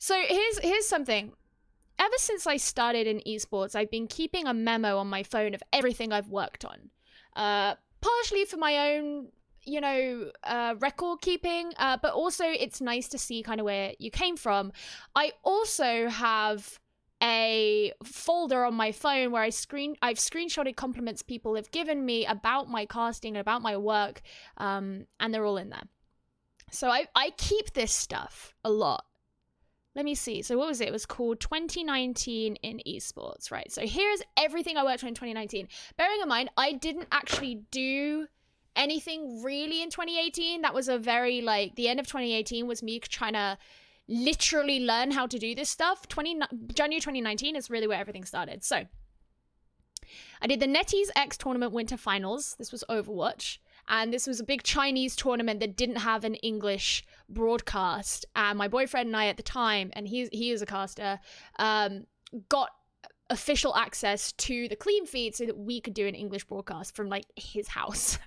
So here's something. Ever since I started in esports, I've been keeping a memo on my phone of everything I've worked on. Partially for my own, record keeping, but also it's nice to see kind of where you came from. I also have a folder on my phone where I've screenshotted compliments people have given me about my casting and about my work, and they're all in there. So I keep this stuff a lot. Let me see. So what was it? It was called 2019 in esports, right? So here's everything I worked on in 2019. Bearing in mind, I didn't actually do anything really in 2018. That was a very, the end of 2018 was me trying to literally learn how to do this stuff. January 2019 is really where everything started. So I did the NetEase X tournament winter finals. This was Overwatch. And this was a big Chinese tournament that didn't have an English broadcast. And my boyfriend and I at the time, and he is a caster, got official access to the clean feed so that we could do an English broadcast from his house.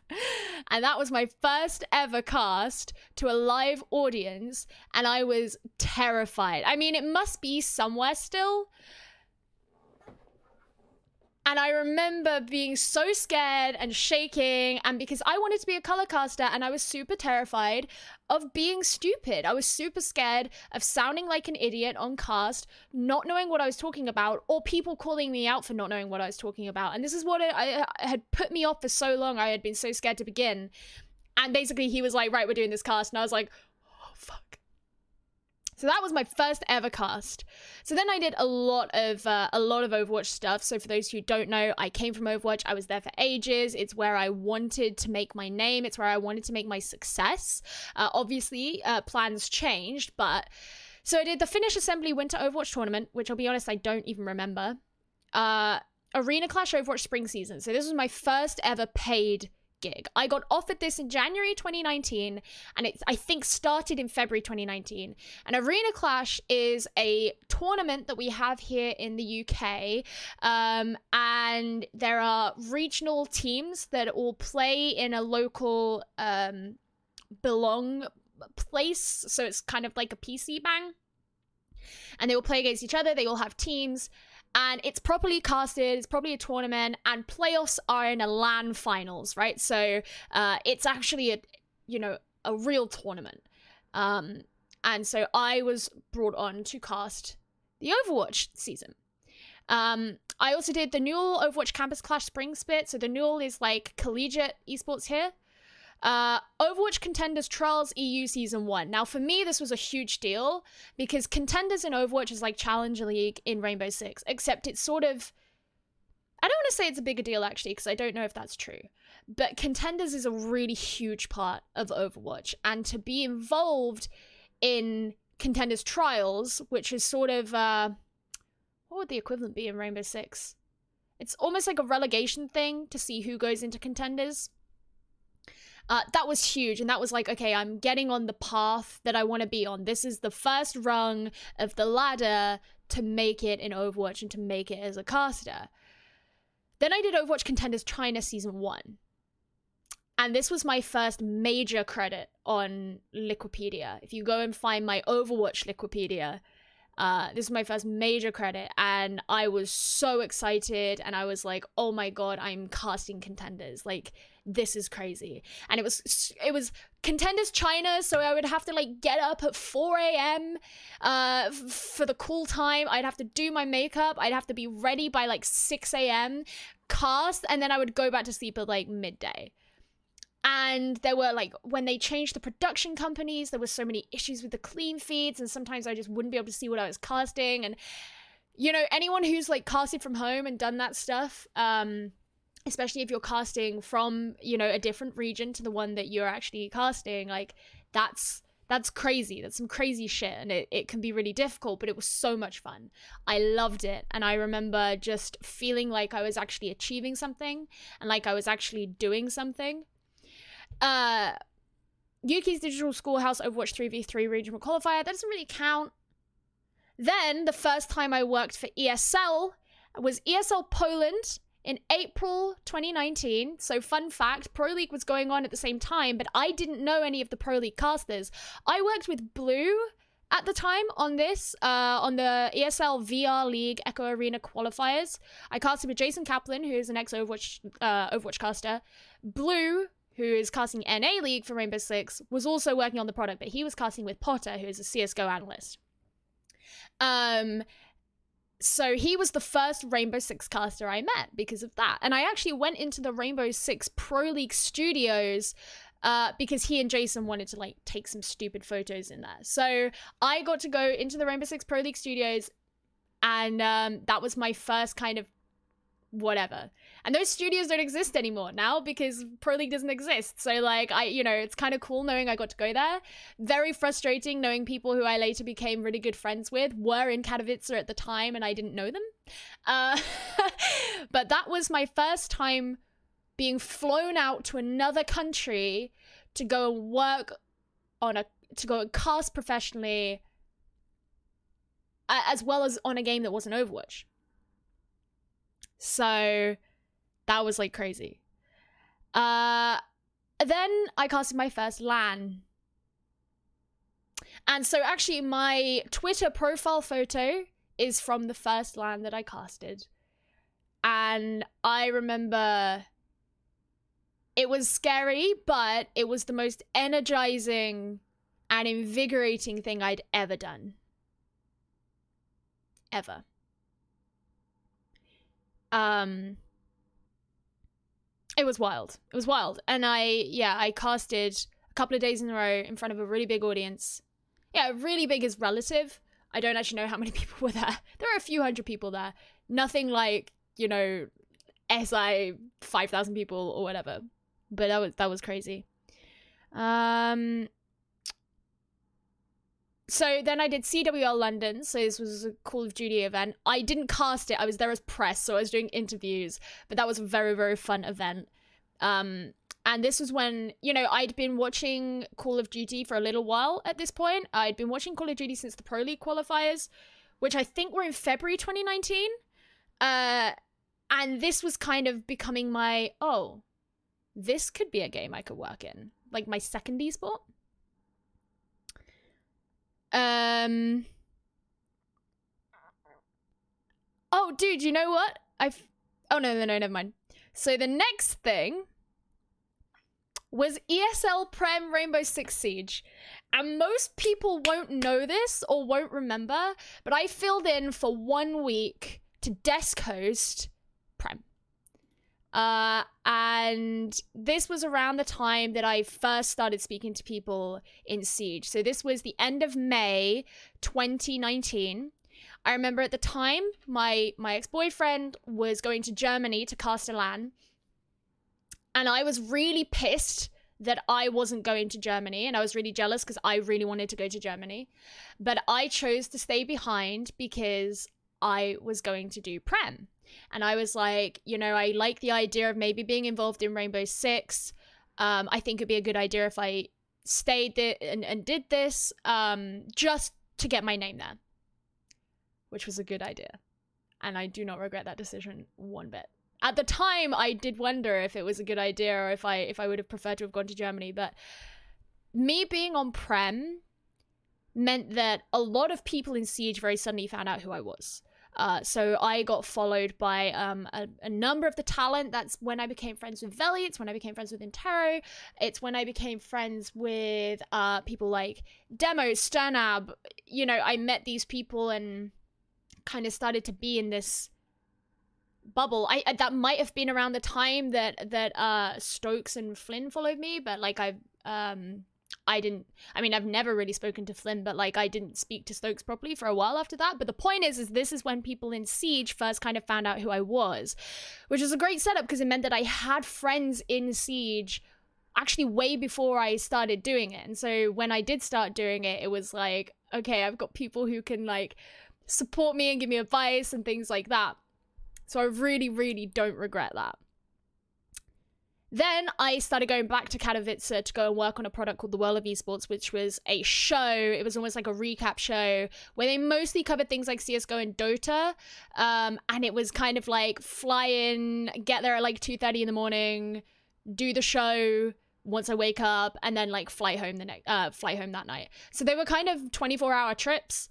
And that was my first ever cast to a live audience. And I was terrified. I mean, it must be somewhere still. And I remember being so scared and shaking, and because I wanted to be a color caster and I was super terrified of being stupid. I was super scared of sounding like an idiot on cast, not knowing what I was talking about, or people calling me out for not knowing what I was talking about. And this is what I had put me off for so long. I had been so scared to begin. And basically he was like, right, we're doing this cast. And I was like, oh, fuck. So that was my first ever cast. So then I did a lot of Overwatch stuff. So for those who don't know, I came from Overwatch. I was there for ages. It's where I wanted to make my name. It's where I wanted to make my success. Obviously, plans changed, but so I did the Finnish Assembly Winter Overwatch Tournament, which I'll be honest, I don't even remember. Arena Clash Overwatch Spring Season. So this was my first ever paid gig. I got offered this in January 2019, and it, I think, started in February 2019. And Arena Clash is a tournament that we have here in the UK, and there are regional teams that all play in a local belong place, so it's kind of like a PC bang, and they all play against each other. They all have teams. And it's properly casted, it's probably a tournament, and playoffs are in a LAN finals, right? So it's actually a real tournament. And so I was brought on to cast the Overwatch season. I also did the Newell Overwatch Campus Clash Spring Split. So the Newell is like collegiate esports here. Overwatch Contenders Trials EU Season 1. Now, for me, this was a huge deal because Contenders in Overwatch is like Challenger League in Rainbow Six, except it's sort of... I don't want to say it's a bigger deal, actually, because I don't know if that's true. But Contenders is a really huge part of Overwatch, and to be involved in Contenders Trials, which is sort of... what would the equivalent be in Rainbow Six? It's almost like a relegation thing to see who goes into Contenders. That was huge, and that was like, okay, I'm getting on the path that I want to be on. This is the first rung of the ladder to make it in Overwatch and to make it as a caster. Then I did Overwatch Contenders China Season 1. And this was my first major credit on Liquipedia. If you go and find my Overwatch Liquipedia, this is my first major credit, and I was so excited, and I was like, oh my god, I'm casting Contenders. Like, this is crazy. And it was Contenders China, so I would have to like get up at 4 a.m. For the cool time. I'd have to do my makeup. I'd have to be ready by like 6 a.m. cast, and then I would go back to sleep at like midday. And there were like, when they changed the production companies, there were so many issues with the clean feeds, and sometimes I just wouldn't be able to see what I was casting. And anyone who's like casted from home and done that stuff, especially if you're casting from, a different region to the one that you're actually casting, like that's crazy. That's some crazy shit. And it can be really difficult, but it was so much fun. I loved it. And I remember just feeling like I was actually achieving something and like I was actually doing something. Yuki's Digital Schoolhouse Overwatch 3v3 regional qualifier, that doesn't really count. Then the first time I worked for ESL was ESL Poland in April 2019. So fun fact, Pro League was going on at the same time, but I didn't know any of the Pro League casters. I worked with Blue at the time on this, on the ESL VR League Echo Arena qualifiers, I casted with Jason Kaplan, who is an ex-Overwatch caster. Blue, who is casting NA League for Rainbow Six, was also working on the product, but he was casting with Potter, who is a CSGO analyst. So he was the first Rainbow Six caster I met because of that. And I actually went into the Rainbow Six Pro League studios because he and Jason wanted to like take some stupid photos in there. So I got to go into the Rainbow Six Pro League studios, and that was my first kind of whatever. And those studios don't exist anymore now because Pro League doesn't exist. So like it's kind of cool knowing I got to go there. Very frustrating knowing people who I later became really good friends with were in Katowice at the time and I didn't know them. But that was my first time being flown out to another country to go and work to go and cast professionally, as well as on a game that wasn't Overwatch. So that was like crazy. Then I casted my first LAN. And so actually my Twitter profile photo is from the first LAN that I casted. And I remember it was scary, but it was the most energizing and invigorating thing I'd ever done. Ever. It was wild. It was wild. And I casted a couple of days in a row in front of a really big audience. Yeah, really big is relative. I don't actually know how many people were there. There were a few hundred people there. Nothing like, SI 5,000 people or whatever. But that was crazy. So then I did CWL London, so this was a Call of Duty event. I didn't cast it, I was there as press, so I was doing interviews, but that was a very, very fun event. And this was when, I'd been watching Call of Duty for a little while at this point. I'd been watching Call of Duty since the Pro League qualifiers, which I think were in February 2019. And this was kind of becoming my, this could be a game I could work in. Like my second esport. Oh, dude, you know what? Oh, no, never mind. So the next thing was ESL Prem Rainbow Six Siege. And most people won't know this or won't remember, but I filled in for 1 week to desk host Prem. And this was around the time that I first started speaking to people in Siege. So this was the end of May 2019. I remember at the time, my ex-boyfriend was going to Germany to cast a LAN. And I was really pissed that I wasn't going to Germany. And I was really jealous because I really wanted to go to Germany. But I chose to stay behind because I was going to do Prem. And I was like, I like the idea of maybe being involved in Rainbow Six. I think it'd be a good idea if I stayed there and did this just to get my name there, which was a good idea. And I do not regret that decision one bit. At the time, I did wonder if it was a good idea or if I would have preferred to have gone to Germany. But me being on Prem meant that a lot of people in Siege very suddenly found out who I was. So I got followed by a number of the talent. That's when I became friends with Veli. It's when I became friends with Intero. It's when I became friends with people like Demo, Sternab. I met these people and kind of started to be in this bubble. That might have been around the time that Stokes and Flynn followed me, but like I've never really spoken to Flynn, but like I didn't speak to Stokes properly for a while after that. But the point is this is when people in Siege first kind of found out who I was, which was a great setup because it meant that I had friends in Siege actually way before I started doing it. And so when I did start doing it, it was like, okay, I've got people who can like support me and give me advice and things like that. So I really, really don't regret that. Then I started going back to Katowice to go and work on a product called The World of Esports, which was a show. It was almost like a recap show where they mostly covered things like CSGO and Dota. And it was kind of like fly in, get there at like 2:30 in the morning, do the show, once I wake up, and then like fly home that night. So they were kind of 24-hour trips.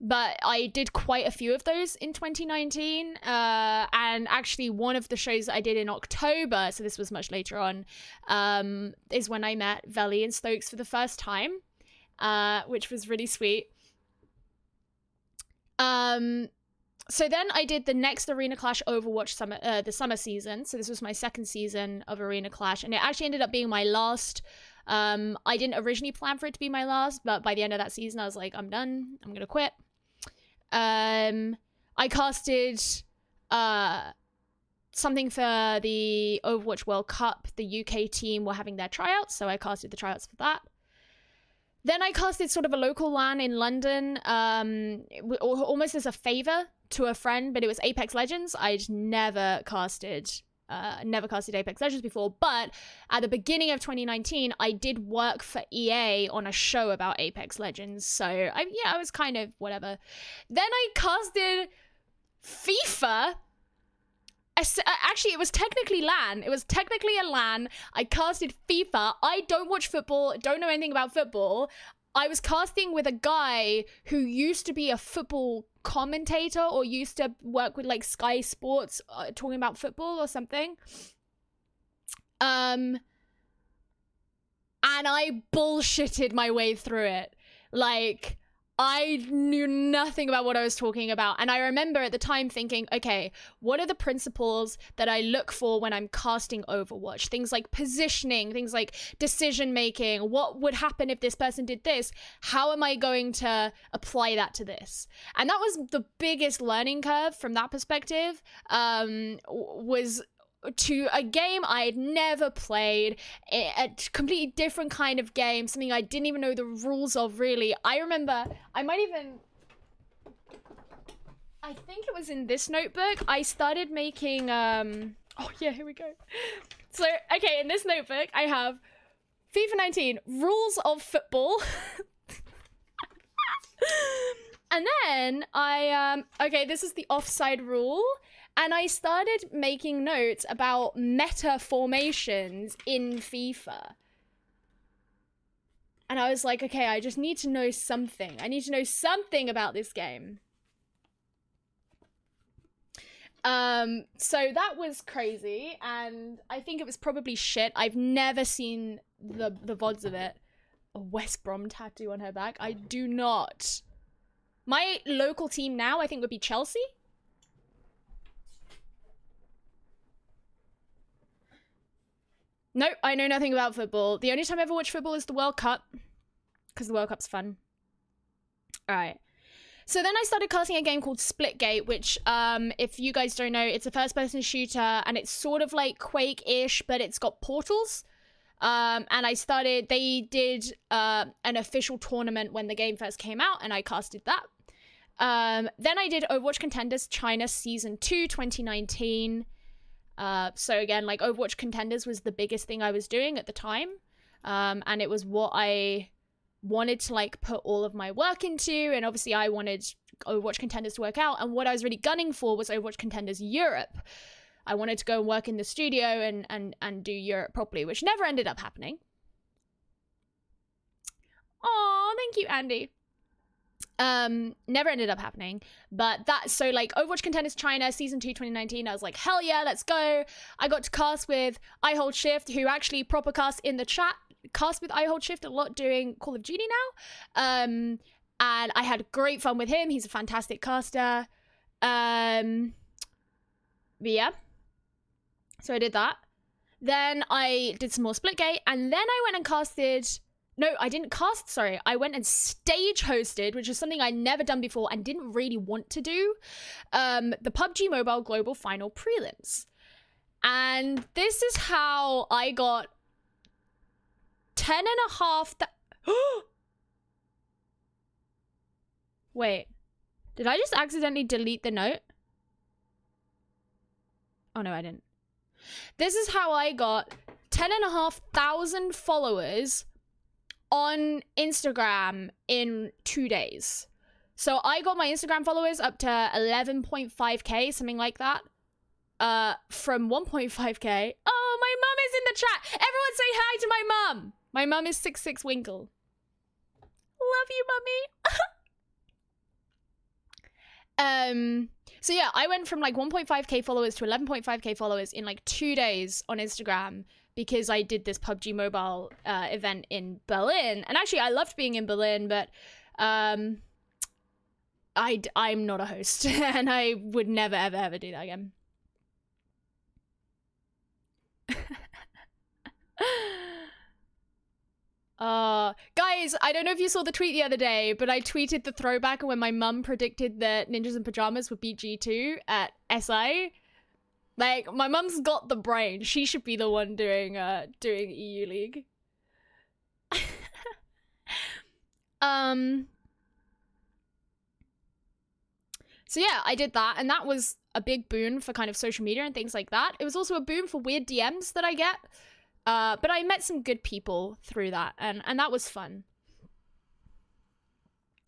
But I did quite a few of those in 2019. And actually one of the shows that I did in October, so this was much later on, is when I met Veli and Stokes for the first time, which was really sweet. So then I did the next Arena Clash Overwatch the summer season. So this was my second season of Arena Clash, and it actually ended up being my last. I didn't originally plan for it to be my last, but by the end of that season, I was like, I'm done. I'm gonna quit. I casted something for the Overwatch World Cup. The UK team were having their tryouts, so I casted the tryouts for that. Then I casted sort of a local LAN in London, almost as a favor to a friend, but it was Apex Legends. I'd never casted Apex Legends before, but at the beginning of 2019, I did work for EA on a show about Apex Legends, so I was kind of whatever. Then I casted FIFA. Actually, it was technically LAN. It was technically a LAN. I casted FIFA. I don't watch football, don't know anything about football. I was casting with a guy who used to be a football commentator or used to work with like Sky Sports talking about football or something. And I bullshitted my way through it. Like, I knew nothing about what I was talking about. And I remember at the time thinking, okay, what are the principles that I look for when I'm casting Overwatch? Things like positioning, things like decision making. What would happen if this person did this? How am I going to apply that to this? And that was the biggest learning curve from that perspective, was to a game I had never played, a completely different kind of game, something I didn't even know the rules of, really. I remember, I think it was in this notebook, I started making, oh yeah, here we go. So, okay, in this notebook, I have FIFA 19, rules of football. And then okay, this is the offside rule. And I started making notes about meta formations in FIFA. And I was like, okay, I just need to know something. I need to know something about this game. So that was crazy. And I think it was probably shit. I've never seen the VODs of it. A West Brom tattoo on her back. I do not. My local team now, I think, would be Chelsea. Nope, I know nothing about football. The only time I ever watch football is the World Cup, because the World Cup's fun. Alright. So then I started casting a game called Splitgate, which, if you guys don't know, it's a first-person shooter, and it's sort of like Quake-ish, but it's got portals. And they did an official tournament when the game first came out, and I casted that. Then I did Overwatch Contenders China Season 2, 2019. So again, like, Overwatch Contenders was the biggest thing I was doing at the time. And it was what I wanted to, like, put all of my work into. And obviously I wanted Overwatch Contenders to work out. And what I was really gunning for was Overwatch Contenders Europe. I wanted to go and work in the studio and do Europe properly, which never ended up happening. Aw, thank you, Andy. Never ended up happening, but so like Overwatch Contenders China Season 2 2019, I was like, hell yeah, let's go. I got to cast with I Hold Shift, who actually proper cast in the chat, cast with I Hold Shift a lot doing Call of Duty now, and I had great fun with him. He's a fantastic caster. But yeah, so I did that. Then I did some more Splitgate, and then I went and casted. No, I didn't cast, sorry. I went and stage hosted, which is something I'd never done before and didn't really want to do, the PUBG Mobile Global Final Prelims. And this is how I got 10,500... Wait, did I just accidentally delete the note? Oh no, I didn't. This is how I got 10,500 followers on Instagram in 2 days. So I got my Instagram followers up to 11.5k, something like that, from 1.5k. Oh, My mum is in the chat. Everyone say hi to my mum. My mum is 66 Winkle. Love you, mummy. So yeah, I went from like 1.5k followers to 11.5k followers in like 2 days on Instagram because I did this PUBG Mobile event in Berlin. And actually, I loved being in Berlin, but I'm not a host, and I would never, ever, ever do that again. Guys, I don't know if you saw the tweet the other day, but I tweeted the throwback when my mum predicted that Ninjas in Pajamas would beat G2 at SI. Like, my mum's got the brain. She should be the one doing EU League. So yeah, I did that, and that was a big boon for kind of social media and things like that. It was also a boon for weird DMs that I get. But I met some good people through that, and that was fun.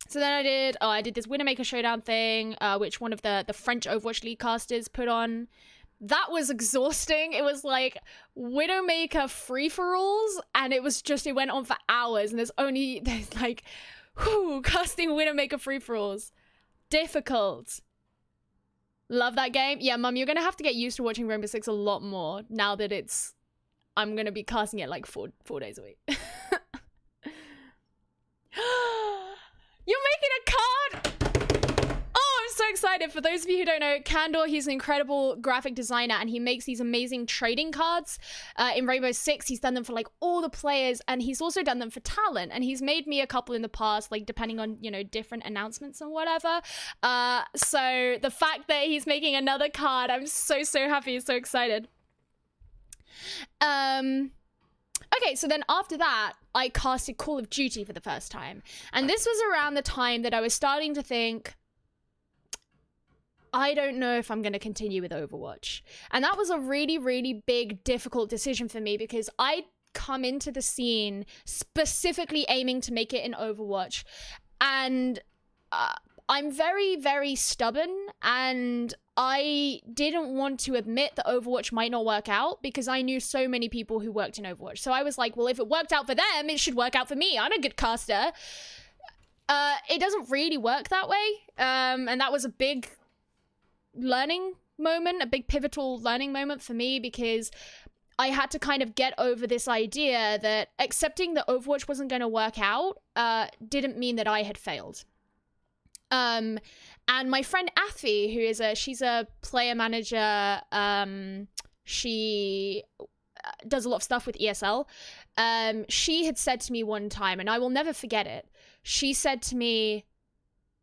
So then I did this Widowmaker Showdown thing, which one of the French Overwatch League casters put on. That was exhausting. It was like Widowmaker free-for-alls, and it went on for hours, and there's like, casting Widowmaker free-for-alls. Difficult. Love that game. Yeah, Mum, you're gonna have to get used to watching Rainbow Six a lot more now that I'm gonna be casting it like four days a week. You're making a card! Oh, I'm so excited. For those of you who don't know, Candor, he's an incredible graphic designer, and he makes these amazing trading cards. In Rainbow Six, he's done them for like all the players, and he's also done them for talent, and he's made me a couple in the past, like depending on, you know, different announcements and whatever. So the fact that he's making another card, I'm so happy, so excited. Okay, so then after that, I casted Call of Duty for the first time. And this was around the time that I was starting to think, I don't know if I'm going to continue with Overwatch. And that was a really, really big, difficult decision for me, because I'd come into the scene specifically aiming to make it in Overwatch. And I'm very, very stubborn, and I didn't want to admit that Overwatch might not work out, because I knew so many people who worked in Overwatch. So I was like, well, if it worked out for them, it should work out for me. I'm a good caster. It doesn't really work that way. And that was a big learning moment, a big pivotal learning moment for me, because I had to kind of get over this idea that accepting that Overwatch wasn't going to work out didn't mean that I had failed. And my friend Afi, she's a player manager, she does a lot of stuff with ESL. She had said to me one time, and I will never forget it. She said to me,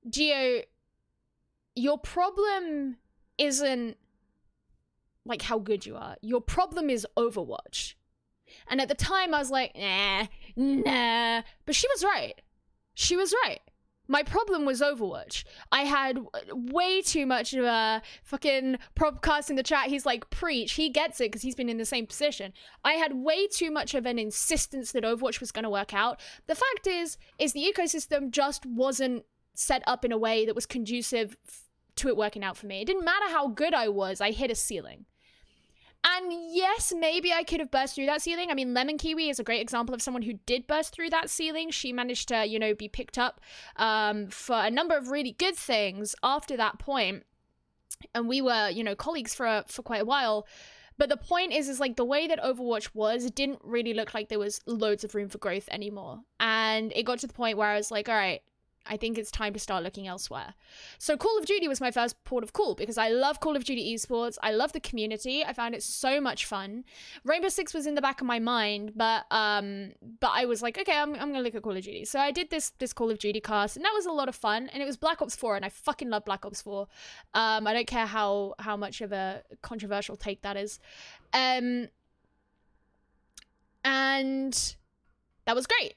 Gio, your problem isn't like how good you are. Your problem is Overwatch. And at the time I was like, nah. But she was right. She was right. My problem was Overwatch. I had way too much of a fucking Propcast in the chat. He's like, preach. He gets it because he's been in the same position. I had way too much of an insistence that Overwatch was going to work out. The fact is the ecosystem just wasn't set up in a way that was conducive to it working out for me. It didn't matter how good I was. I hit a ceiling. And yes, maybe I could have burst through that ceiling. I mean, Lemon Kiwi is a great example of someone who did burst through that ceiling. She managed to, you know, be picked up for a number of really good things after that point. And we were, you know, colleagues for quite a while. But the point is like the way that Overwatch was, it didn't really look like there was loads of room for growth anymore. And it got to the point where I was like, all right, I think it's time to start looking elsewhere. So Call of Duty was my first port of call, because I love Call of Duty esports. I love the community. I found it so much fun. Rainbow Six was in the back of my mind, but I was like, okay, I'm gonna look at Call of Duty. So I did this Call of Duty cast, and that was a lot of fun. And it was Black Ops 4, and I fucking love Black Ops 4. I don't care how much of a controversial take that is. And that was great.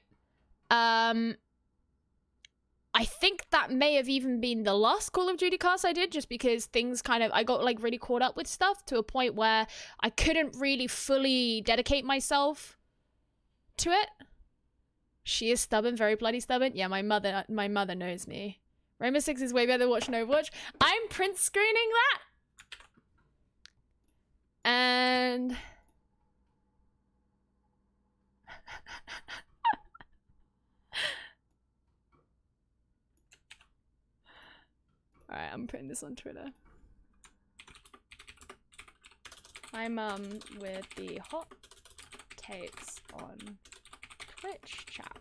I think that may have even been the last Call of Duty cast I did, just because things I got like really caught up with stuff to a point where I couldn't really fully dedicate myself to it. She is stubborn, very bloody stubborn. Yeah, my mother knows me. Rainbow Six is way better than watching Overwatch. I'm print screening that. And Alright, I'm putting this on Twitter. My mum with the hot takes on Twitch chat.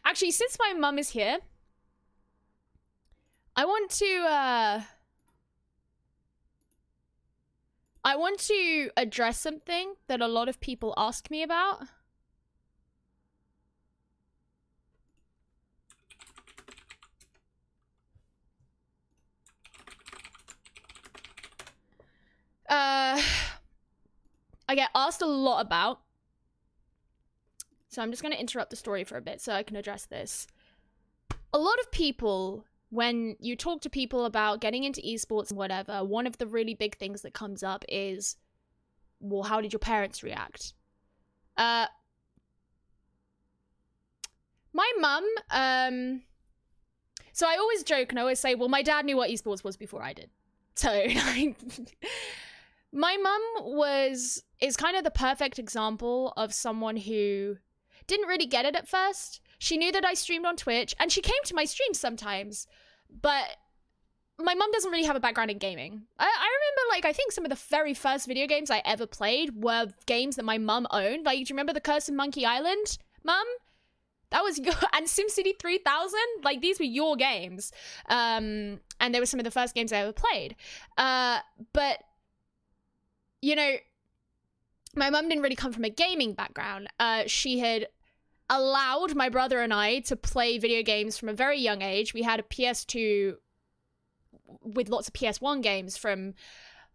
Actually, since my mum is here, I want to address something that a lot of people ask me about. I get asked a lot about. So I'm just going to interrupt the story for a bit so I can address this. A lot of people, when you talk to people about getting into esports and whatever, one of the really big things that comes up is, well, how did your parents react? My mum, so I always joke and I always say, well, my dad knew what esports was before I did. So, like, my mum is kind of the perfect example of someone who didn't really get it at first. She knew that I streamed on Twitch, and she came to my streams sometimes, but my mum doesn't really have a background in gaming. I remember, like, I think some of the very first video games I ever played were games that my mum owned. Like, do you remember the Curse of Monkey Island, Mum? That was your, and SimCity 3000, like, these were your games. And they were some of the first games I ever played. But, you know, my mum didn't really come from a gaming background. She had allowed my brother and I to play video games from a very young age. We had a PS2 with lots of PS1 games from,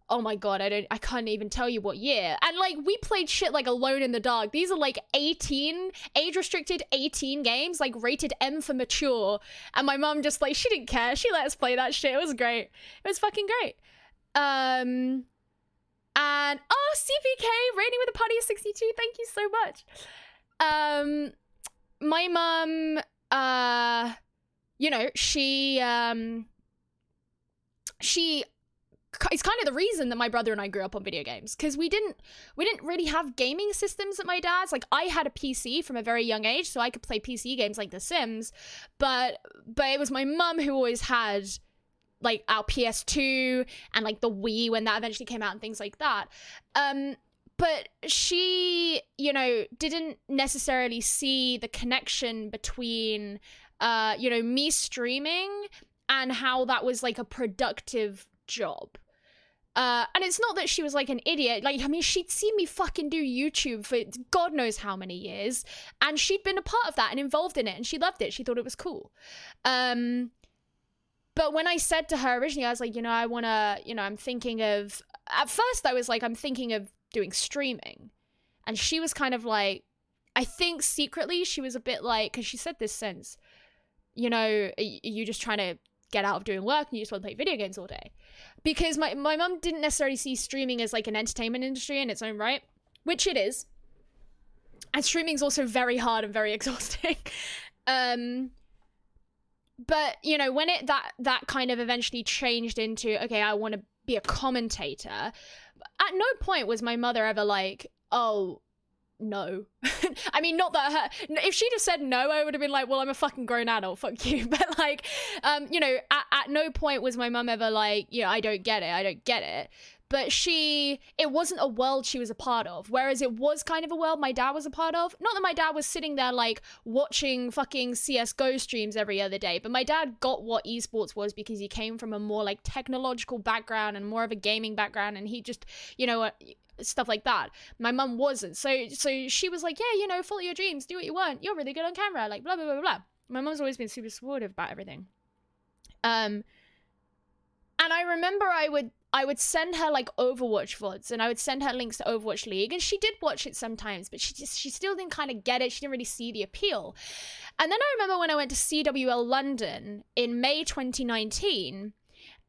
oh my god, I can't even tell you what year. And, like, we played shit like Alone in the Dark. These are, like, age-restricted 18 games, like, rated M for mature. And my mum just, like, she didn't care. She let us play that shit. It was great. It was fucking great. And, oh, CPK, rating with a party of 62. Thank you so much. My mum, you know, she it's kind of the reason that my brother and I grew up on video games, because we didn't really have gaming systems at my dad's. Like, I had a PC from a very young age, so I could play PC games like The Sims, but it was my mum who always had, like, our PS2 and, like, the Wii when that eventually came out and things like that. But she, you know, didn't necessarily see the connection between, you know, me streaming and how that was, like, a productive job. And it's not that she was, like, an idiot. Like, I mean, she'd seen me fucking do YouTube for God knows how many years, and she'd been a part of that and involved in it, and she loved it. She thought it was cool. But when I said to her originally, I was like, you know, I want to, you know, I'm thinking of, at first I was like, I'm thinking of doing streaming. And she was kind of like, I think secretly she was a bit like, because she said this since, you know, you just trying to get out of doing work and you just want to play video games all day. Because my mum didn't necessarily see streaming as, like, an entertainment industry in its own right, which it is. And streaming is also very hard and very exhausting. But, you know, when that kind of eventually changed into, okay, I want to be a commentator, at no point was my mother ever like, oh, no. I mean, not that if she'd have said no, I would have been like, well, I'm a fucking grown adult, fuck you. But, like, you know, at no point was my mum ever like, you know, I don't get it. But it wasn't a world she was a part of. Whereas it was kind of a world my dad was a part of. Not that my dad was sitting there, like, watching fucking CSGO streams every other day. But my dad got what esports was because he came from a more, like, technological background and more of a gaming background. And he just, you know, stuff like that. My mum wasn't. So she was like, yeah, you know, follow your dreams. Do what you want. You're really good on camera. Like, blah, blah, blah, blah. My mum's always been super supportive about everything. And I remember I would send her, like, Overwatch VODs, and I would send her links to Overwatch League, and she did watch it sometimes, but she still didn't kind of get it. She didn't really see the appeal. And then I remember when I went to CWL London in May 2019,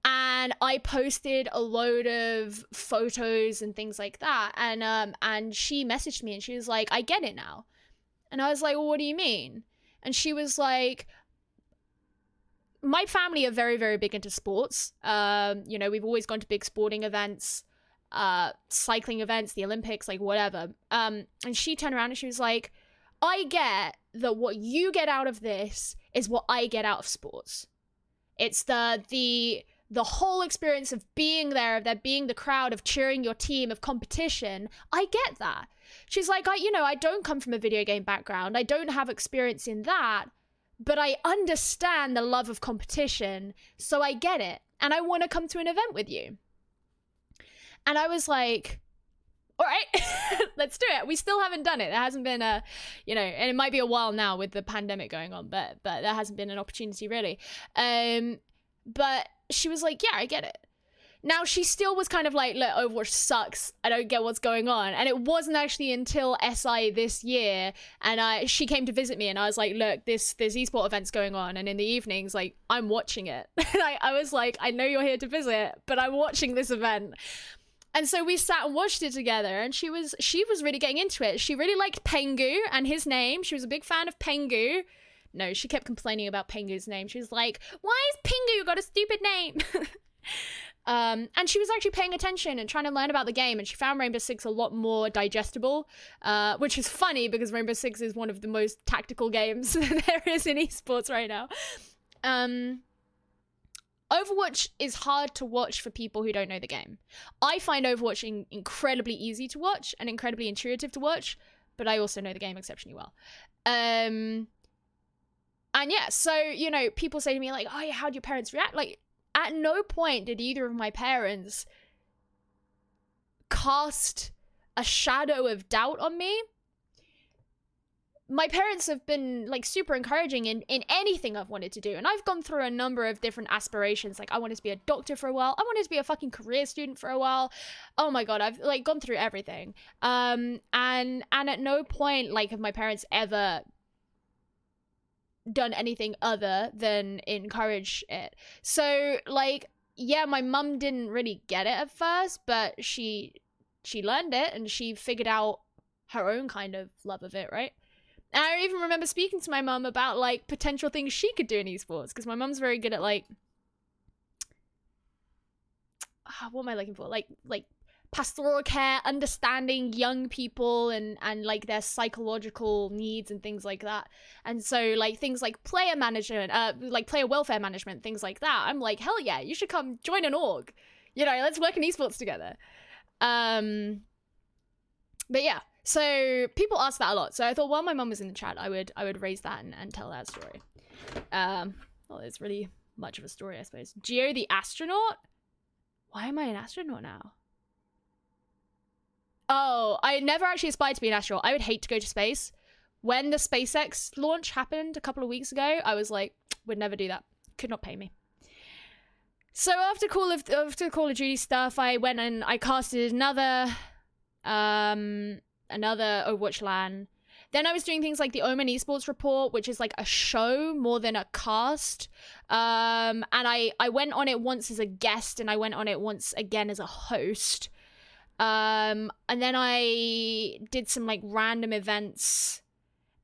and I posted a load of photos and things like that, and she messaged me, and she was like, I get it now. And I was like, well, what do you mean? And she was like, my family are very, very big into sports. You know, we've always gone to big sporting events, cycling events, the Olympics, like, whatever. And she turned around and she was like, I get that what you get out of this is what I get out of sports. It's the whole experience of being there, of there being the crowd, of cheering your team, of competition. I get that. She's like, I don't come from a video game background. I don't have experience in that, but I understand the love of competition, so I get it. And I want to come to an event with you. And I was like, all right, let's do it. We still haven't done it. There hasn't been and it might be a while now with the pandemic going on, but there hasn't been an opportunity really. But she was like, yeah, I get it. Now, she still was kind of like, look, Overwatch sucks. I don't get what's going on. And it wasn't actually until SI this year, and she came to visit me, and I was like, look, there's esport events going on, and in the evenings, like, I'm watching it. And I was like, I know you're here to visit, but I'm watching this event. And so we sat and watched it together, and she was really getting into it. She really liked Pengu and his name. She was a big fan of Pengu. No, she kept complaining about Pengu's name. She was like, why is Pengu got a stupid name? And she was actually paying attention and trying to learn about the game, and she found Rainbow Six a lot more digestible, which is funny because Rainbow Six is one of the most tactical games there is in esports right now. Overwatch is hard to watch for people who don't know the game. I find Overwatch incredibly easy to watch and incredibly intuitive to watch, but I also know the game exceptionally well. And yeah, so, people say to me like, oh yeah, how'd your parents react? Like, at no point did either of my parents cast a shadow of doubt on me. My parents have been like super encouraging in anything I've wanted to do. And I've gone through a number of different aspirations. Like, I wanted to be a doctor for a while. I wanted to be a fucking career student for a while. Oh my God, I've like gone through everything. And at no point like have my parents ever done anything other than encourage it. So like, yeah, my mum didn't really get it at first, but she learned it and she figured out her own kind of love of it, right? And I even remember speaking to my mum about like potential things she could do in esports, because my mum's very good at like what am I looking for? Like pastoral care, understanding young people and like their psychological needs and things like that. And so like things like player management, like player welfare management, things like that. I'm like, hell yeah, you should come join an org. Let's work in esports together. But yeah, so people ask that a lot. So I thought while my mum was in the chat, I would raise that and tell that story. Well, it's really much of a story, I suppose. Geo the astronaut? Why am I an astronaut now? Oh, I never actually aspired to be an astronaut. I would hate to go to space. When the SpaceX launch happened a couple of weeks ago, I was like, would never do that. Could not pay me. So after Call of Duty stuff, I went and I casted another Overwatch LAN. Then I was doing things like the Omen Esports Report, which is like a show more than a cast. And I went on it once as a guest, and I went on it once again as a host. And then I did some like random events,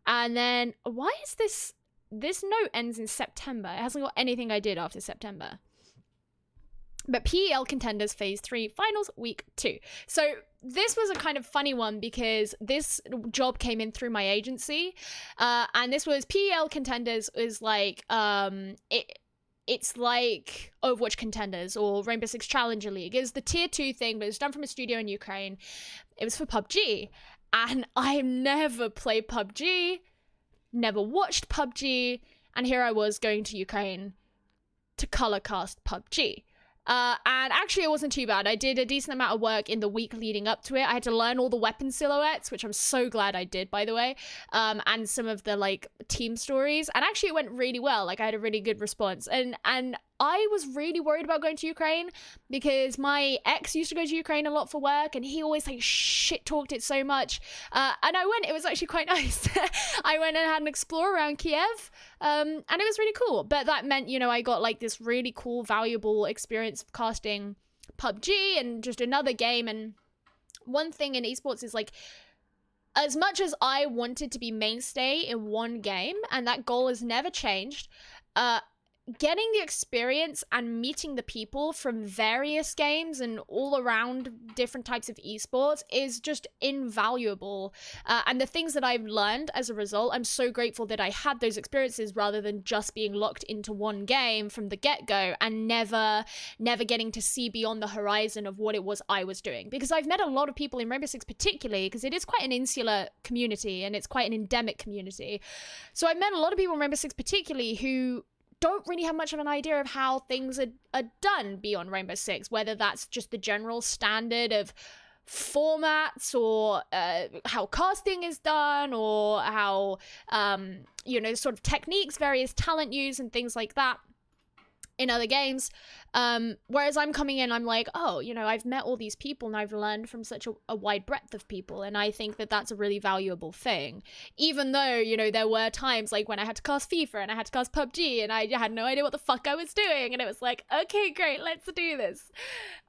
and then why is this note ends in September? It hasn't got anything I did after September. But PEL Contenders Phase 3 Finals Week 2. So this was a kind of funny one because this job came in through my agency, and this was PEL Contenders is like it's like Overwatch Contenders or Rainbow Six Challenger League. It's the tier 2 thing, but it's done from a studio in Ukraine. It was for PUBG. And I never played PUBG, never watched PUBG, and here I was going to Ukraine to color cast PUBG. And actually it wasn't too bad. I did a decent amount of work in the week leading up to it. I had to learn all the weapon silhouettes, which I'm so glad I did, by the way, and some of the like team stories. And actually it went really well. Like I had a really good response. And I was really worried about going to Ukraine because my ex used to go to Ukraine a lot for work, and he always like shit talked it so much. And I went. It was actually quite nice. I went and had an explore around Kiev, and it was really cool. But that meant, I got like this really cool, valuable experience of casting PUBG and just another game. And one thing in esports is like, as much as I wanted to be mainstay in one game, and that goal has never changed, getting the experience and meeting the people from various games and all around different types of esports is just invaluable. And the things that I've learned as a result, I'm so grateful that I had those experiences rather than just being locked into one game from the get-go and never getting to see beyond the horizon of what it was I was doing. Because I've met a lot of people in Rainbow Six particularly, because it is quite an insular community and it's quite an endemic community. So I've met a lot of people in Rainbow Six particularly who don't really have much of an idea of how things are done beyond Rainbow Six, whether that's just the general standard of formats or how casting is done or how, sort of techniques various talent use and things like that in other games. Whereas I'm coming in, I'm like, oh, I've met all these people and I've learned from such a wide breadth of people. And I think that that's a really valuable thing. Even though, there were times like when I had to cast FIFA and I had to cast PUBG and I had no idea what the fuck I was doing. And it was like, okay, great, let's do this.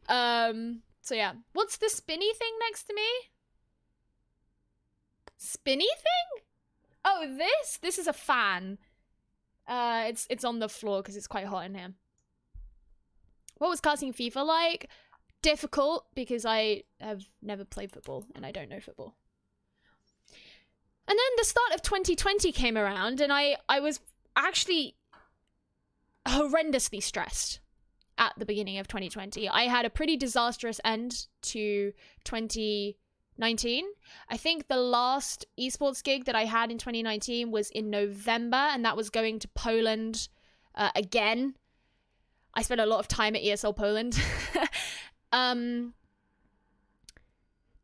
So yeah. What's the spinny thing next to me? Spinny thing? Oh, this is a fan. It's on the floor because it's quite hot in here. What was casting FIFA like? Difficult, because I have never played football and I don't know football. And then the start of 2020 came around and I was actually horrendously stressed at the beginning of 2020. I had a pretty disastrous end to 2019. I think the last esports gig that I had in 2019 was in November, and that was going to Poland again. I spent a lot of time at ESL Poland. And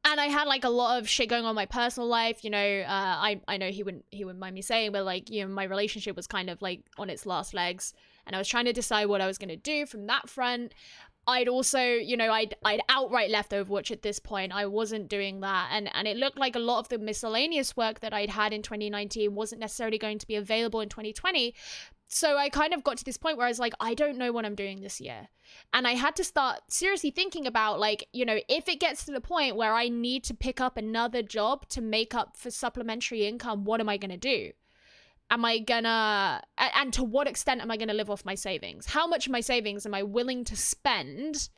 I had like a lot of shit going on in my personal life. I know he wouldn't mind me saying, but like, my relationship was kind of like on its last legs, and I was trying to decide what I was going to do from that front. I'd also, I'd outright left Overwatch at this point. I wasn't doing that. And it looked like a lot of the miscellaneous work that I'd had in 2019 wasn't necessarily going to be available in 2020. So I kind of got to this point where I was like, I don't know what I'm doing this year. And I had to start seriously thinking about like, if it gets to the point where I need to pick up another job to make up for supplementary income, what am I going to do? Am I gonna, and to what extent am I gonna live off my savings? How much of my savings am I willing to spend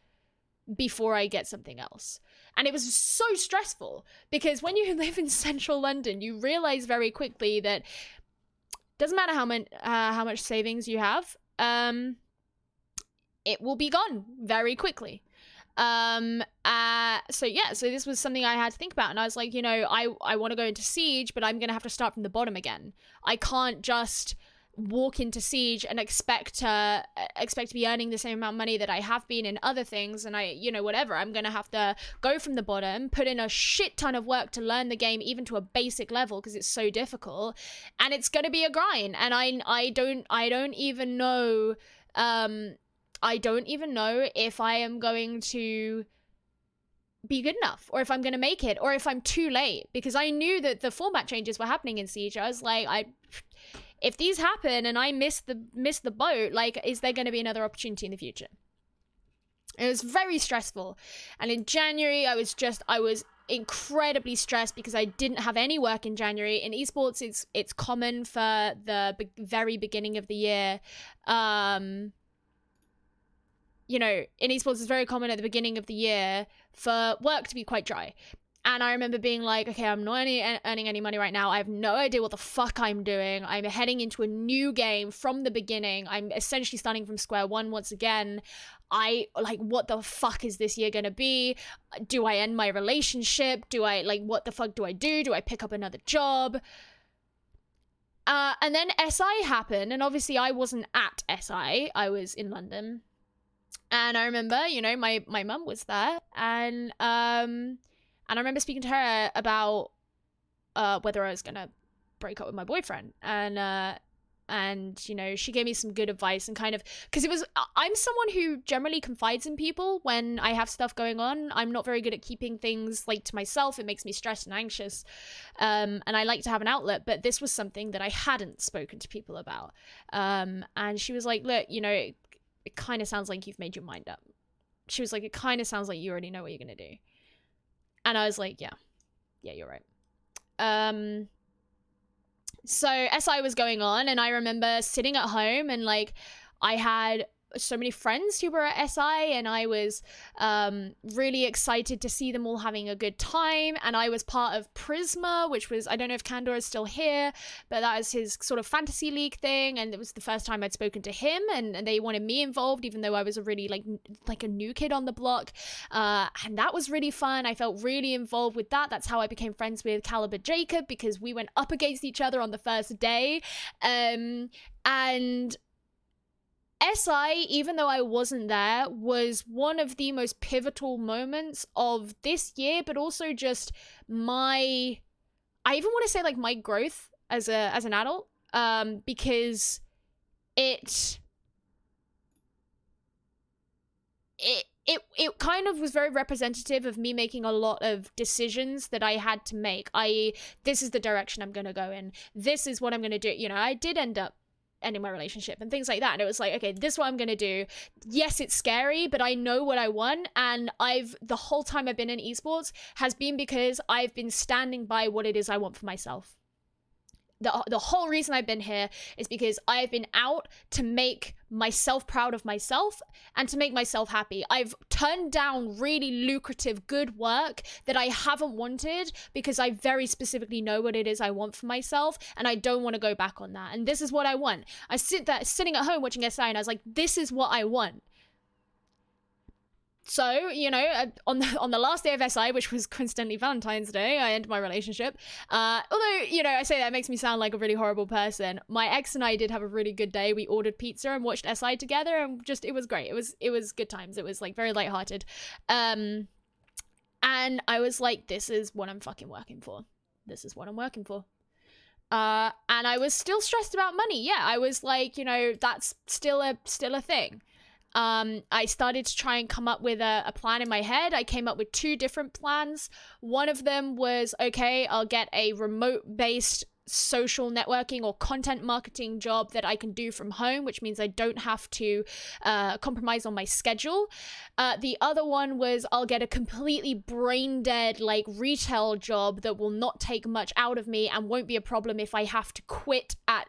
before I get something else? And it was so stressful because when you live in central London, you realize very quickly that it doesn't matter how much savings you have, it will be gone very quickly. So this was something I had to think about, and I was like, I want to go into Siege, but I'm gonna have to start from the bottom again. I can't just walk into Siege and expect to be earning the same amount of money that I have been in other things, and whatever. I'm gonna have to go from the bottom, put in a shit ton of work to learn the game even to a basic level because it's so difficult, and it's gonna be a grind. And I don't even know if I am going to be good enough, or if I'm going to make it, or if I'm too late, because I knew that the format changes were happening in Siege. I was like, if these happen and I miss the boat, like, is there going to be another opportunity in the future? It was very stressful. And in January, I was incredibly stressed because I didn't have any work in January. In esports, it's common for the very beginning of the year. In esports, it's very common at the beginning of the year for work to be quite dry. And I remember being like, okay, I'm not earning any money right now. I have no idea what the fuck I'm doing. I'm heading into a new game from the beginning. I'm essentially starting from square one once again. What the fuck is this year gonna be? Do I end my relationship? What the fuck do I do? Do I pick up another job? And then SI happened, and obviously I wasn't at SI. I was in London. And I remember, my mum was there, and I remember speaking to her about whether I was gonna break up with my boyfriend, and she gave me some good advice, and kind of, because I'm someone who generally confides in people when I have stuff going on. I'm not very good at keeping things like to myself. It makes me stressed and anxious, and I like to have an outlet, but this was something that I hadn't spoken to people about, and she was like, look, it kind of sounds like you've made your mind up. She was like, it kind of sounds like you already know what you're going to do. And I was like, yeah, you're right. So SI was going on, and I remember sitting at home and like, I had so many friends who were at SI, and I was really excited to see them all having a good time. And I was part of Prisma, which was, I don't know if Kandor is still here, but that was his sort of fantasy league thing, and it was the first time I'd spoken to him, and they wanted me involved, even though I was a really like a new kid on the block, and that was really fun. I felt really involved with that. That's how I became friends with Caliber Jacob, because we went up against each other on the first day, and SI, even though I wasn't there, was one of the most pivotal moments of this year, but also just I even want to say like my growth as an adult, because it kind of was very representative of me making a lot of decisions that I had to make. This is the direction I'm going to go in. This is what I'm going to do. You know, I did end up ending my relationship and things like that, and it was like, okay, this is what I'm gonna do. Yes, it's scary, but I know what I want, and the whole time I've been in esports has been because I've been standing by what it is I want for myself. The whole reason I've been here is because I've been out to make myself proud of myself and to make myself happy. I've turned down really lucrative good work that I haven't wanted because I very specifically know what it is I want for myself, and I don't want to go back on that. And this is what I want. I sitting at home watching SI, and I was like, this is what I want. So, you know, on the last day of SI, which was coincidentally Valentine's Day, I ended my relationship. Although, you know, I say that makes me sound like a really horrible person. My ex and I did have a really good day. We ordered pizza and watched SI together, and it was great. It was good times. It was like very lighthearted. And I was like, this is what I'm fucking working for. This is what I'm working for. And I was still stressed about money. Yeah, I was like, you know, that's still a thing. I started to try and come up with a plan in my head. I came up with 2 different plans. One of them was, okay, I'll get a remote-based social networking or content marketing job that I can do from home, which means I don't have to compromise on my schedule. The other one was I'll get a completely brain-dead like retail job that will not take much out of me and won't be a problem if I have to quit at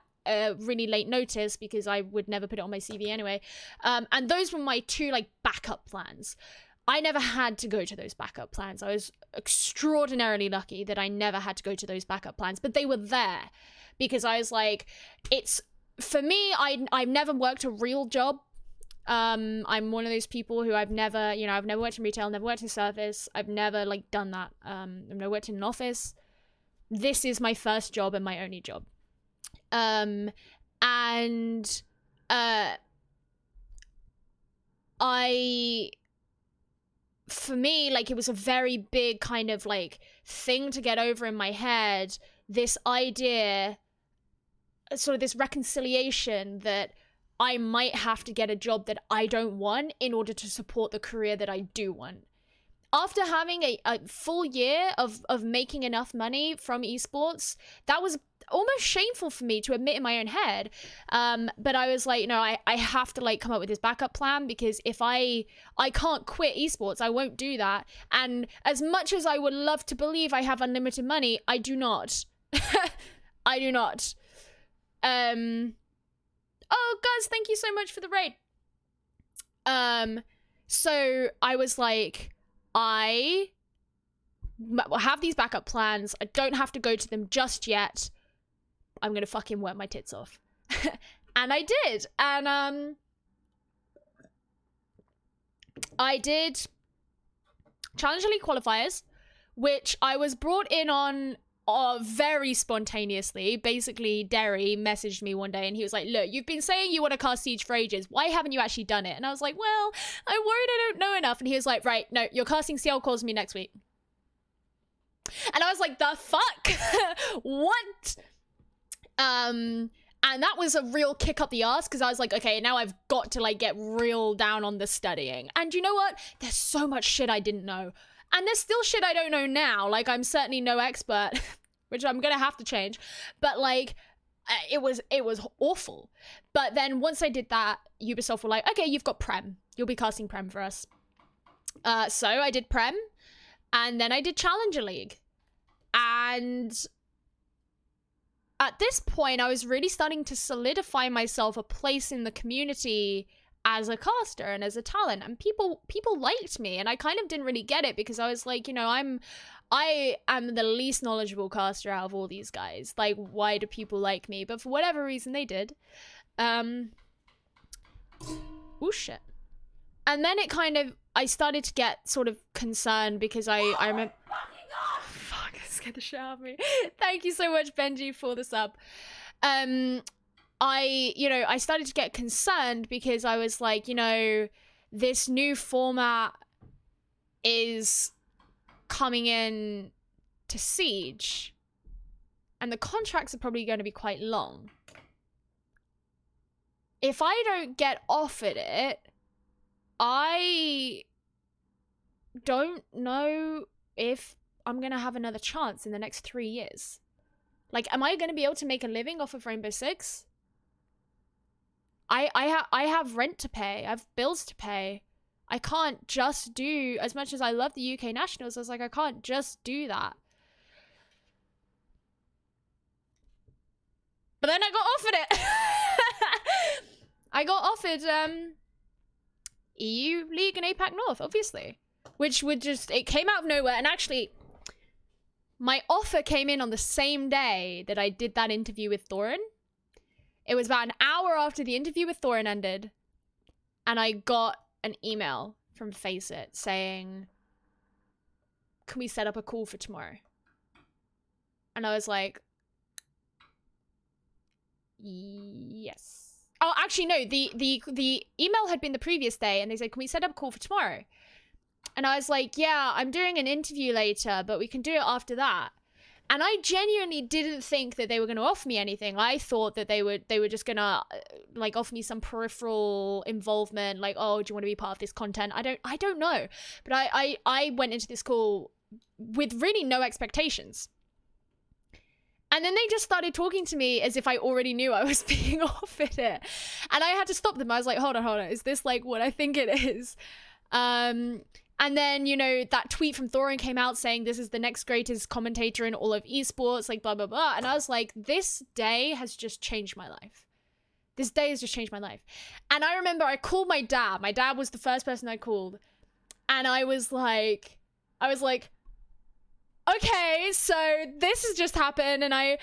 really late notice, because I would never put it on my CV anyway. And those were my 2 like backup plans. I never had to go to those backup plans. I was extraordinarily lucky that I never had to go to those backup plans, but they were there because I was like, for me, I've never worked a real job. I'm one of those people who I've never worked in retail, never worked in service. I've never like done that. I've never worked in an office. This is my first job and my only job. For me, like, it was a very big kind of like thing to get over in my head, this idea, sort of this reconciliation that I might have to get a job that I don't want in order to support the career that I do want. After having a full year of making enough money from esports, that was almost shameful for me to admit in my own head. But I was like, no, I have to like come up with this backup plan, because if I can't quit esports, I won't do that. And as much as I would love to believe I have unlimited money, I do not. I do not. Oh, guys, thank you so much for the raid. So I was like, I have these backup plans. I don't have to go to them just yet. I'm gonna fucking work my tits off. And I did. And I did Challenge Elite qualifiers, which I was brought in on very spontaneously. Basically, Derry messaged me one day and he was like, look, you've been saying you want to cast Siege for ages. Why haven't you actually done it? And I was like, well, I'm worried I don't know enough. And he was like, right, no, you're casting CL Calls Me next week. And I was like, the fuck? What? And that was a real kick up the ass, because I was like, okay, now I've got to like get real down on the studying. And you know what? There's so much shit I didn't know. And there's still shit I don't know now. Like, I'm certainly no expert, which I'm gonna have to change. But like, it was awful. But then once I did that, Ubisoft were like, okay, you've got Prem. You'll be casting Prem for us. So I did Prem, and then I did Challenger League. And at this point, I was really starting to solidify myself a place in the community as a caster and as a talent, and people liked me, and I kind of didn't really get it because I was like, I am the least knowledgeable caster out of all these guys. Like, why do people like me? But for whatever reason, they did. Oh shit. And then it kind of, I started to get sort of concerned because I remember. Fuck, it scared the shit out of me. Thank you so much, Benji, for the sub. I started to get concerned because I was like, this new format is coming in to Siege, and the contracts are probably going to be quite long. If I don't get offered it, I don't know if I'm going to have another chance in the next 3 years. Like, am I going to be able to make a living off of Rainbow Six? I have rent to pay. I have bills to pay. I can't just do, as much as I love the UK Nationals, I was like, I can't just do that. But then I got offered it. I got offered EU League and APAC North, obviously. Which would just, it came out of nowhere. And actually, my offer came in on the same day that I did that interview with Thorin. It was about an hour after the interview with Thorin ended. And I got an email from Faceit saying, can we set up a call for tomorrow? And I was like, yes. Oh, actually, no. The email had been the previous day, and they said, can we set up a call for tomorrow? And I was like, yeah, I'm doing an interview later, but we can do it after that. And I genuinely didn't think that they were going to offer me anything. I thought that they were just going to like offer me some peripheral involvement, like, oh, do you want to be part of this content? I don't know. But I went into this call with really no expectations. And then they just started talking to me as if I already knew I was being offered it. And I had to stop them. I was like, hold on. Is this like what I think it is? And then, that tweet from Thorin came out saying this is the next greatest commentator in all of esports, like blah, blah, blah. And I was like, this day has just changed my life. This day has just changed my life. And I remember I called my dad. My dad was the first person I called. And I was like, okay, so this has just happened, and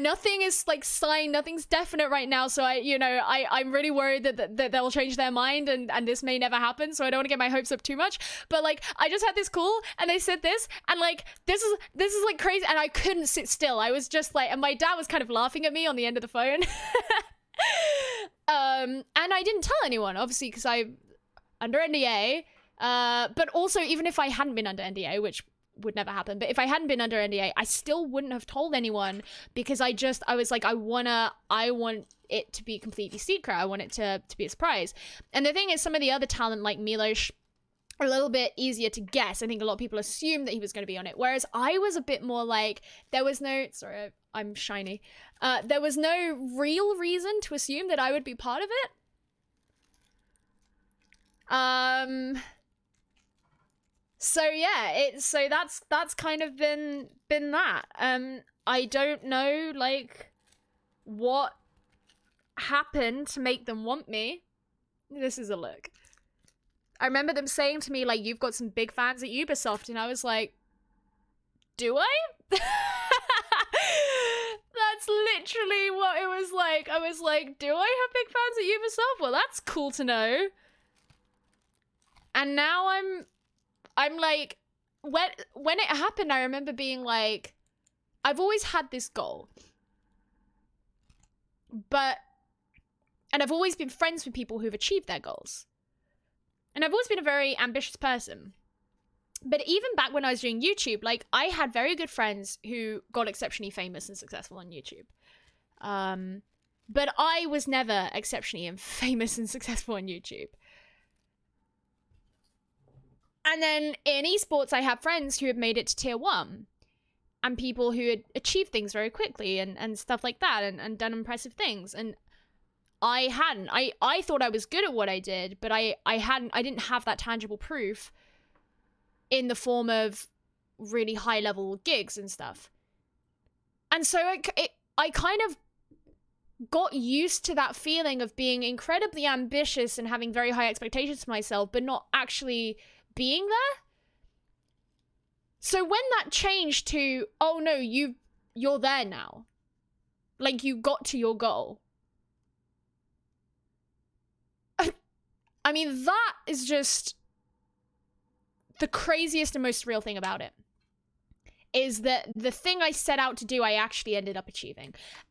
nothing is like signed, nothing's definite right now, so I'm really worried that they'll change their mind and this may never happen, so I don't want to get my hopes up too much, but like, I just had this call, and they said this, and like, this is like crazy, and I couldn't sit still. I was just like, and my dad was kind of laughing at me on the end of the phone. And I didn't tell anyone, obviously, because I'm under NDA, but also, even if I hadn't been under NDA, which would never happen, but if I hadn't been under NDA, I still wouldn't have told anyone, because I was like, I want it to be completely secret. I want it to be a surprise. And the thing is, some of the other talent like Milosh are a little bit easier to guess. I think a lot of people assumed that he was going to be on it, whereas I was a bit more like, there was no, sorry, I'm shiny. There was no real reason to assume that I would be part of it. So yeah, so that's kind of been that. I don't know like what happened to make them want me. This is a look. I remember them saying to me like, you've got some big fans at Ubisoft, and I was like, do I? That's literally what it was like. I was like, do I have big fans at Ubisoft? Well, that's cool to know. And now I'm like, when it happened, I remember being like, I've always had this goal, and I've always been friends with people who've achieved their goals. And I've always been a very ambitious person. But even back when I was doing YouTube, like, I had very good friends who got exceptionally famous and successful on YouTube. But I was never exceptionally famous and successful on YouTube. And then in esports, I have friends who have made it to tier 1. And people who had achieved things very quickly and stuff like that, and done impressive things. And I hadn't. I thought I was good at what I did, but I didn't have that tangible proof in the form of really high level gigs and stuff. And so I kind of got used to that feeling of being incredibly ambitious and having very high expectations for myself, but not actually being there. So when that changed to, oh no, you're there now. Like, you got to your goal. I mean, that is just the craziest and most real thing about it. Is that the thing I set out to do, I actually ended up achieving.